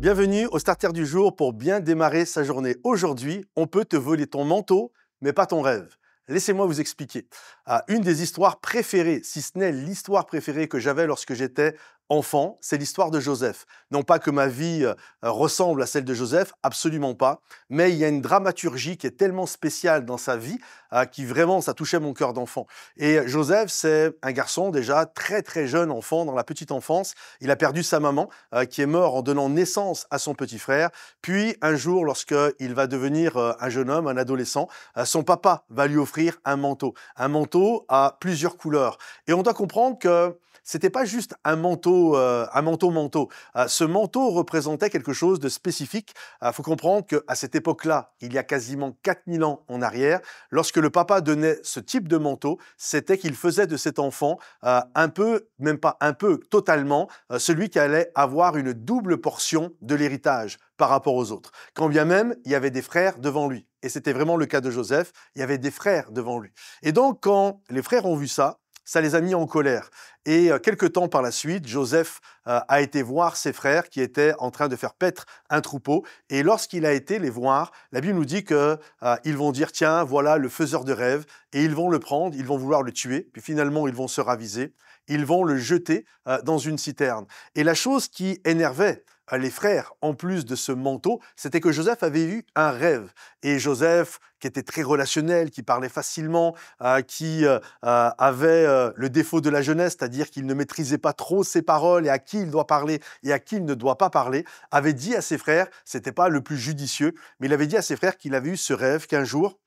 Bienvenue au Starter du jour pour bien démarrer sa journée. Aujourd'hui, on peut te voler ton manteau, mais pas ton rêve. Laissez-moi vous expliquer. Une des histoires préférées, si ce n'est l'histoire préférée que j'avais lorsque j'étais enfant, c'est l'histoire de Joseph. Non pas que ma vie ressemble à celle de Joseph, absolument pas, mais il y a une dramaturgie qui est tellement spéciale dans sa vie qui vraiment, ça touchait mon cœur d'enfant. Et Joseph, c'est un garçon déjà très très jeune enfant, dans la petite enfance. Il a perdu sa maman qui est morte en donnant naissance à son petit frère. Puis un jour, lorsqu'il va devenir un jeune homme, un adolescent, son papa va lui offrir un manteau à plusieurs couleurs. Et on doit comprendre que c'était pas juste un manteau. Ce manteau représentait quelque chose de spécifique. Faut comprendre qu'à cette époque-là, il y a quasiment 4000 ans en arrière, lorsque le papa donnait ce type de manteau, c'était qu'il faisait de cet enfant un peu, même pas un peu, totalement, celui qui allait avoir une double portion de l'héritage par rapport aux autres. Quand bien même, il y avait des frères devant lui. Et c'était vraiment le cas de Joseph, il y avait des frères devant lui. Et donc, quand les frères ont vu ça les a mis en colère. Et quelque temps par la suite, Joseph a été voir ses frères qui étaient en train de faire paître un troupeau. Et lorsqu'il a été les voir, la Bible nous dit qu'ils vont dire « Tiens, voilà le faiseur de rêves ». Et ils vont le prendre, ils vont vouloir le tuer. Puis finalement, ils vont se raviser. Ils vont le jeter dans une citerne. Et la chose qui énervait les frères, en plus de ce manteau, c'était que Joseph avait eu un rêve. Et Joseph, qui était très relationnel, qui parlait facilement, qui avait le défaut de la jeunesse, c'est-à-dire qu'il ne maîtrisait pas trop ses paroles et à qui il doit parler et à qui il ne doit pas parler, avait dit à ses frères, c'était pas le plus judicieux, mais il avait dit à ses frères qu'il avait eu ce rêve qu'un jour,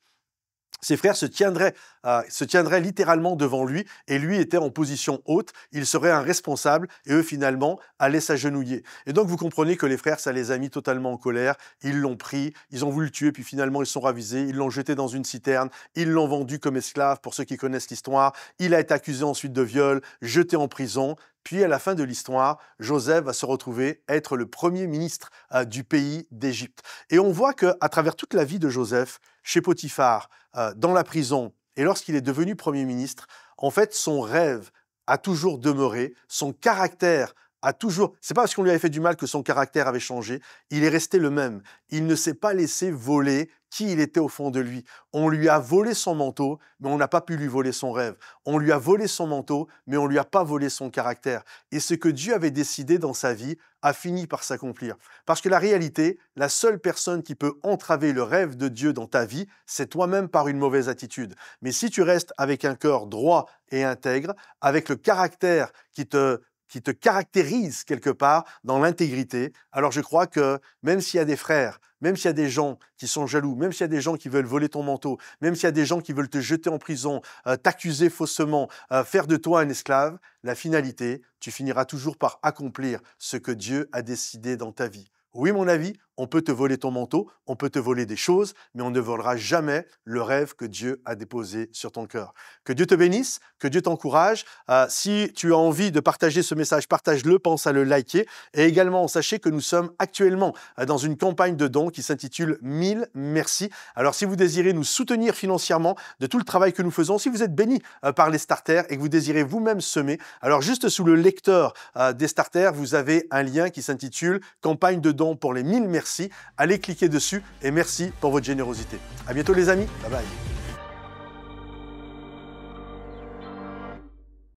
ses frères se tiendraient littéralement devant lui et lui était en position haute, il serait un responsable et eux finalement allaient s'agenouiller. Et donc vous comprenez que les frères, ça les a mis totalement en colère, ils l'ont pris, ils ont voulu le tuer puis finalement ils sont ravisés, ils l'ont jeté dans une citerne, ils l'ont vendu comme esclave pour ceux qui connaissent l'histoire, il a été accusé ensuite de viol, jeté en prison. Puis à la fin de l'histoire, Joseph va se retrouver être le premier ministre du pays d'Égypte. Et on voit qu'à travers toute la vie de Joseph, chez Potiphar, dans la prison, et lorsqu'il est devenu premier ministre, en fait, son rêve a toujours demeuré, son caractère a toujours... C'est pas parce qu'on lui avait fait du mal que son caractère avait changé, il est resté le même. Il ne s'est pas laissé voler qui il était au fond de lui. On lui a volé son manteau, mais on n'a pas pu lui voler son rêve. On lui a volé son manteau, mais on lui a pas volé son caractère. Et ce que Dieu avait décidé dans sa vie a fini par s'accomplir. Parce que la réalité, la seule personne qui peut entraver le rêve de Dieu dans ta vie, c'est toi-même par une mauvaise attitude. Mais si tu restes avec un cœur droit et intègre, avec le caractère qui te caractérise quelque part dans l'intégrité, alors je crois que même s'il y a des frères, même s'il y a des gens qui sont jaloux, même s'il y a des gens qui veulent voler ton manteau, même s'il y a des gens qui veulent te jeter en prison, t'accuser faussement, faire de toi un esclave, la finalité, tu finiras toujours par accomplir ce que Dieu a décidé dans ta vie. Oui, mon avis, on peut te voler ton manteau, on peut te voler des choses, mais on ne volera jamais le rêve que Dieu a déposé sur ton cœur. Que Dieu te bénisse, que Dieu t'encourage. Si tu as envie de partager ce message, partage-le, pense à le liker. Et également, sachez que nous sommes actuellement dans une campagne de dons qui s'intitule 1000 merci. Alors, si vous désirez nous soutenir financièrement de tout le travail que nous faisons, si vous êtes béni par les starters et que vous désirez vous-même semer, alors juste sous le lecteur des starters, vous avez un lien qui s'intitule campagne de dons pour les 1000 merci. Allez cliquer dessus et merci pour votre générosité. À bientôt les amis. Bye bye.